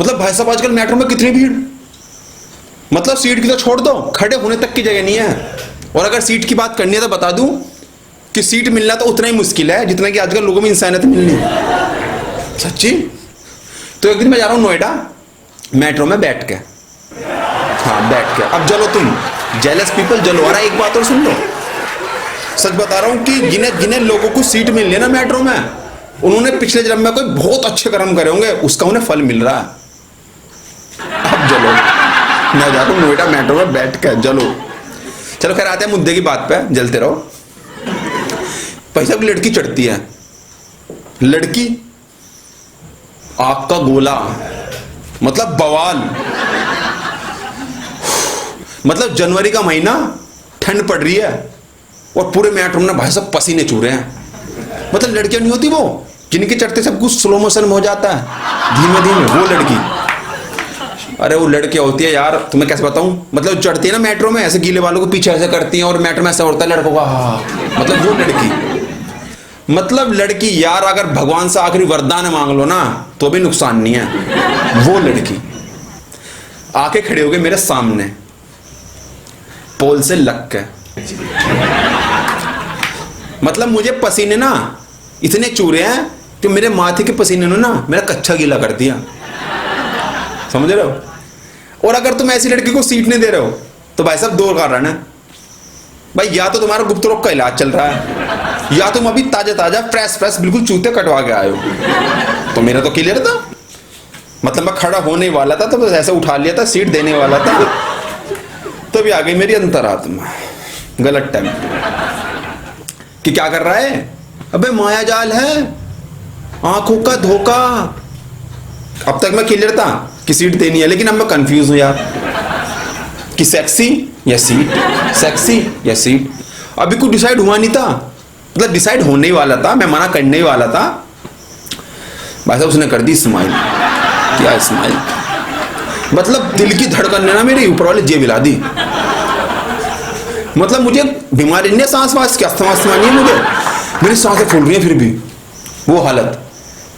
मतलब भाई साहब आजकल मेट्रो में कितनी भीड़, मतलब सीट की तो छोड़ दो, खड़े होने तक की जगह नहीं है। और अगर सीट की बात करनी है तो बता दूं कि सीट मिलना तो उतना ही मुश्किल है जितना कि आजकल लोगों में इंसानियत मिलनी है। सच्ची। तो एक दिन मैं जा रहा हूं नोएडा, मेट्रो में बैठ के, हाँ बैठ के, अब जलो तुम जेलस पीपल जलो। और एक बात और सुन लो, सच बता रहा हूं कि जिन्हें जिन्हें लोगों को सीट मिल रही है ना मेट्रो में, उन्होंने पिछले जन्म में कोई बहुत अच्छे कर्म करे होंगे, उसका उन्हें फल मिल रहा है। अब जलो, मैं जा रहा हूं नोएडा मेट्रो में बैठ के, जलो। चलो खैर आते हैं मुद्दे की बात पे, जलते रहो। पैसा की लड़की चढ़ती है, लड़की आग का गोला, मतलब बवाल, मतलब जनवरी का महीना, ठंड पड़ रही है और पूरे मेट्रो में भाई सब पसीने चू रहे हैं। मतलब लड़कियां नहीं होती वो जिनके चढ़ते सब कुछ स्लो मोशन में हो जाता है, धीमे धीमे, वो लड़की। अरे वो लड़कियां होती है यार, तुम्हें कैसे बताऊं, मतलब चढ़ती है ना मेट्रो में, ऐसे गीले वालों को पीछे ऐसे करती हैं और मेट्रो में ऐसा होता है लड़कों का, मतलब वो लड़की। मतलब लड़की यार, अगर भगवान से आखिरी वरदान मांग लो ना तो भी नुकसान नहीं है। वो लड़की आके खड़े हो गए मेरे सामने, पोल से लग के, मतलब मुझे पसीने ना इतने चूरे हैं कि मेरे माथे के पसीने ने ना मेरा कच्चा गीला कर दिया, समझ रहे हो। और अगर तुम ऐसी लड़की को सीट नहीं दे रहे हो तो भाई साहब दो कारण है भाई, या तो तुम्हारा गुप्त रोग का इलाज चल रहा है, या तुम अभी ताजा ताजा फ्रेश फ्रेश बिल्कुल चूते कटवा के आए हो। तो मेरा तो क्लियर था, मतलब मैं खड़ा होने वाला था तो बस ऐसे उठा लिया था, सीट देने वाला था, तो भी आ गई मेरी अंतरात्मा गलत टाइम कि क्या कर रहा है, अबे माया जाल है, आंखों का धोखा। अब तक मैं क्लियर था कि सीट देनी है, लेकिन अब मैं कंफ्यूज हूं यार कि सेक्सी या सीट, सेक्सी या सीट। अभी कुछ डिसाइड हुआ नहीं था, मतलब डिसाइड होने ही वाला था, मैं मना करने ही वाला था, भाई साहब उसने कर दी स्माइल। क्या स्माइल, मतलब दिल की धड़कन ने ना मेरे ऊपर वाले जेब हिला दी। मतलब मुझे बीमारी नहीं है, सांस वास की, अस्थमा नहीं है मुझे, मेरी सांसें फूल रही हैं फिर भी वो हालत,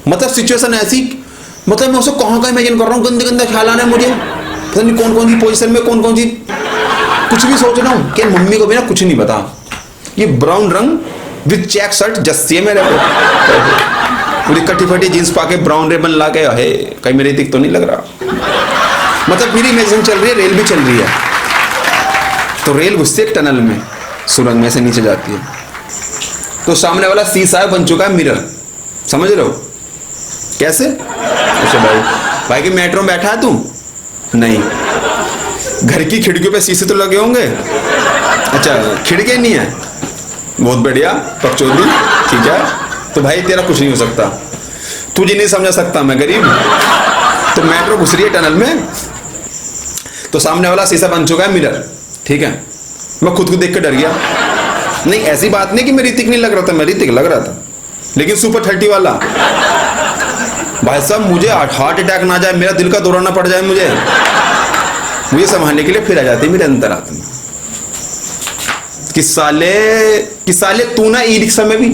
मतलब सिचुएशन ऐसी, मतलब मैं उसे कहाँ का इमेजिन कर रहा हूँ, गंदे गंदे ख्याल आ रहे हैं मुझे, पता नहीं कौन कौन सी पोजीशन में कौन कौन सी, कुछ भी सोच रहा हूँ कि मम्मी को भी ना कुछ नहीं पता। ये ब्राउन रंग विद चेक शर्ट जस्सी है मेरे को, पूरी कटी फटी जींस पाके ब्राउन रिबन ला के, है कहीं मेरी दिख तो नहीं लग रहा। मतलब मेरी इमेजिन चल रही है, रेल भी चल रही है, तो रेल घुसती है टनल में, सुरंग में से नीचे जाती है, तो सामने वाला शीशा बन चुका है मिरर, समझ रहे हो कैसे। अच्छा भाई की मेट्रो में बैठा है तू, नहीं, घर की खिड़कियों पे शीशे तो लगे होंगे, अच्छा खिड़की नहीं है, बहुत बढ़िया पकचोदी, ठीक है, तो भाई तेरा कुछ नहीं हो सकता, तुझे नहीं समझा सकता मैं गरीब। तो मेट्रो घुस रही है टनल में, तो सामने वाला शीशा बन चुका है मिरर, ठीक है, मैं खुद को देख के डर गया। नहीं ऐसी बात नहीं कि मैं ऋतिक नहीं लग रहा था, मैं ऋतिक लग रहा था, लेकिन सुपर 30 वाला। भाई साहब मुझे हार्ट अटैक ना जाए, मेरा दिल का दौरा ना पड़ जाए, मुझे संभालने के लिए फिर आ जाती मेरे अंतरात्मा कि साले तू ना ई रिक्शा में भी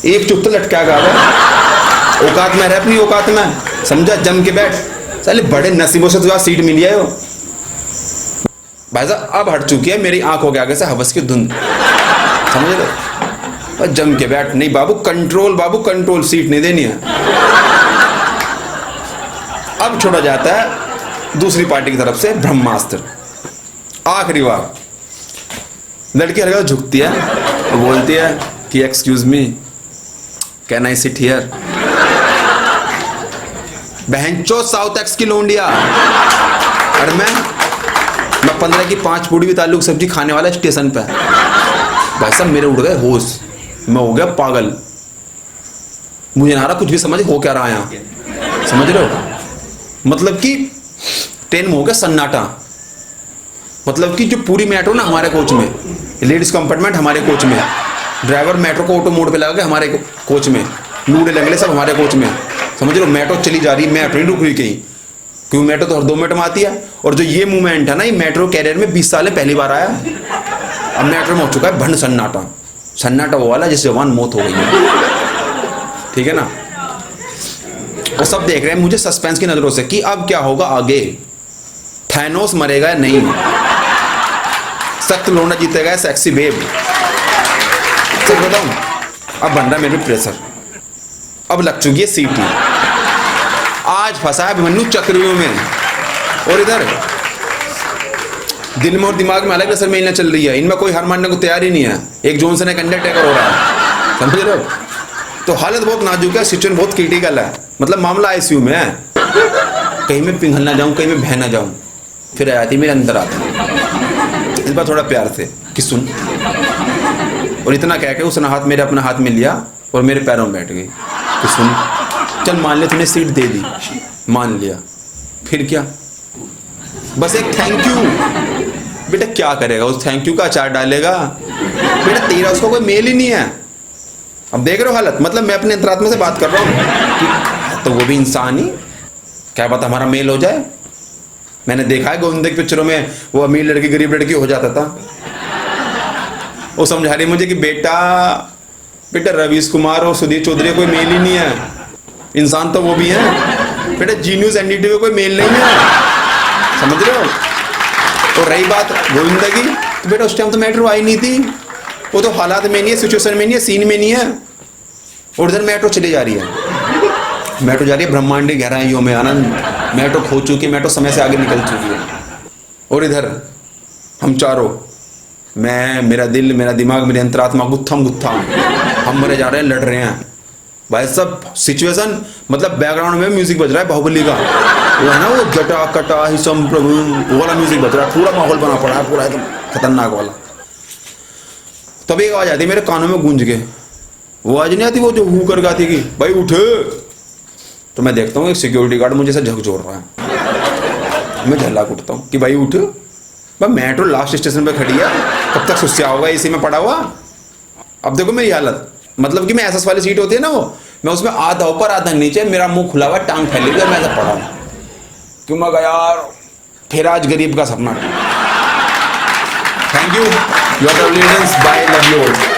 एक चुप तो लटका गा, औकात में रह, अपनी औकात में, समझा, जम के बैठ, साले बड़े नसीबों से तुझे सीट मिली है। भाई साहब अब हट चुकी है मेरी आंखों के आगे से हवस की धुंध, समझ रहे, जम के बैठ। नहीं बाबू कंट्रोल, सीट नहीं देनी है। अब छोड़ा जाता है दूसरी पार्टी की तरफ से ब्रह्मास्त्र। आखिरी बार लड़की हल्का झुकती है और बोलती है कि excuse me, can I sit here. बहनचो साउथ एक्स की लोंडिया, और मैं 15 की 5 पूड़ी भी ताल्लुक सब्जी खाने वाला स्टेशन पे। भाई साहब मेरे उड़ गए होश, मैं हो गया पागल, मुझे ना रहा कुछ भी समझ हो क्या रहा है यहाँ, समझ रहे हो। मतलब कि ट्रेन में हो गया सन्नाटा, मतलब कि जो पूरी मेट्रो ना हमारे कोच में, लेडीज कंपार्टमेंट हमारे कोच में, ड्राइवर मेट्रो को ऑटो मोड पे लगा के हमारे कोच में, लूडे लगले सब हमारे कोच में, समझ लो। मेट्रो चली जा रही, मेट्रो नहीं रुक रही कहीं, क्योंकि मेट्रो तो हर 2 मिनट में आती है। और जो ये मूवमेंट है ना, ये मेट्रो कैरियर में 20 साल पहली बार आया, अब मेट्रो में हो चुका है भंड सन्नाटा वो वाला जिससे जवान मौत हो गई है, ठीक है ना। वो सब देख रहे हैं मुझे सस्पेंस की नजरों से कि अब क्या होगा आगे, थैनोस मरेगा या नहीं, सख्त लोना जीतेगा या सेक्सी बेब। सच बताऊं, अब बन रहा मेरे प्रेशर, अब लग चुकी है सीटी, आज फंसा है अभिमन्यु चक्रव्यूह में, और इधर दिल में और दिमाग में अलग असर मेलना चल रही है। इनमें कोई हार मानने को तैयार ही नहीं है, एक जॉनसन एक अंडरटेकर हो रहा है, समझ रहे हो। तो हालत बहुत नाजुक है, सिचुएशन बहुत क्रिटिकल है, मतलब मामला आईसीयू में है। कहीं मैं पिघल ना जाऊं, कहीं मैं बह ना जाऊं। फिर आती मेरे अंदर आती, इस बार थोड़ा प्यार से कि सुन, और इतना कह के उसने हाथ मेरे अपना हाथ में लिया और मेरे पैरों में बैठ गई कि सुन, चल मान ले तूने सीट दे दी, मान लिया, फिर क्या, बस एक थैंक यू। बेटा क्या करेगा, उस थैंक यू का अचार डालेगा, बेटा तेरा उसको कोई मेल ही नहीं है। अब देख रहे हो हालत, मतलब मैं अपने अंतरात्मा से बात कर रहा हूँ, तो वो भी इंसान ही, क्या पता हमारा मेल हो जाए। मैंने देखा है गोविंदा की पिक्चरों में वो अमीर लड़की गरीब लड़की हो जाता था। वो समझा रही मुझे कि बेटा रवीश कुमार और सुधीर चौधरी कोई मेल ही नहीं है, इंसान तो वो भी है। बेटा जी न्यूज़ एनडीटीवी में कोई मेल नहीं है, समझ रहे हो। और रही बात गोविंदा की, तो बेटा उस टाइम तो मेट्रो आई नहीं थी, वो तो हालात में नहीं है, सिचुएशन में नहीं है, सीन में नहीं है। और इधर मेट्रो चली जा रही है, मेट्रो जा रही है ब्रह्मांडी गहराइयों में, आनंद मेट्रो खो चुकी है, मेट्रो समय से आगे निकल चुकी है। और इधर हम चारों, मैं, मेरा दिल, मेरा दिमाग, मेरी अंतरात्मा गुत्थम गुत्था, हम मरे जा रहे हैं, लड़ रहे हैं भाई सब। सिचुएशन मतलब बैकग्राउंड में म्यूजिक बज रहा है बाहुबली का, वो है ना, वो जटा कटा ही सम प्रभु, वो वाला म्यूजिक बज रहा है, पूरा माहौल बना पड़ा है, पूरा एकदम खतरनाक वाला। तभी एक आवाज आती है मेरे कानों में गूंज के, वो आवाज नहीं आती वो जो हू कर गाती कि भाई उठे। तो मैं देखता हूँ एक सिक्योरिटी गार्ड मुझे ऐसा झकझोर रहा है, मैं झल्लाक उठता हूँ कि भाई उठ, भाई मेट्रो लास्ट स्टेशन पे खड़ी है, कब तक सुस्या होगा इसी में पड़ा हुआ। अब देखो मेरी हालत, मतलब कि मैं एसएस वाली सीट होती है ना, वो मैं उसमें आधा ऊपर आधा नीचे, मेरा मुंह खुला हुआ, टांग फैली हुई, मैं ऐसा पड़ा क्यों, मैं यार फिर आज गरीब का सपना। Thank you, your bye love you.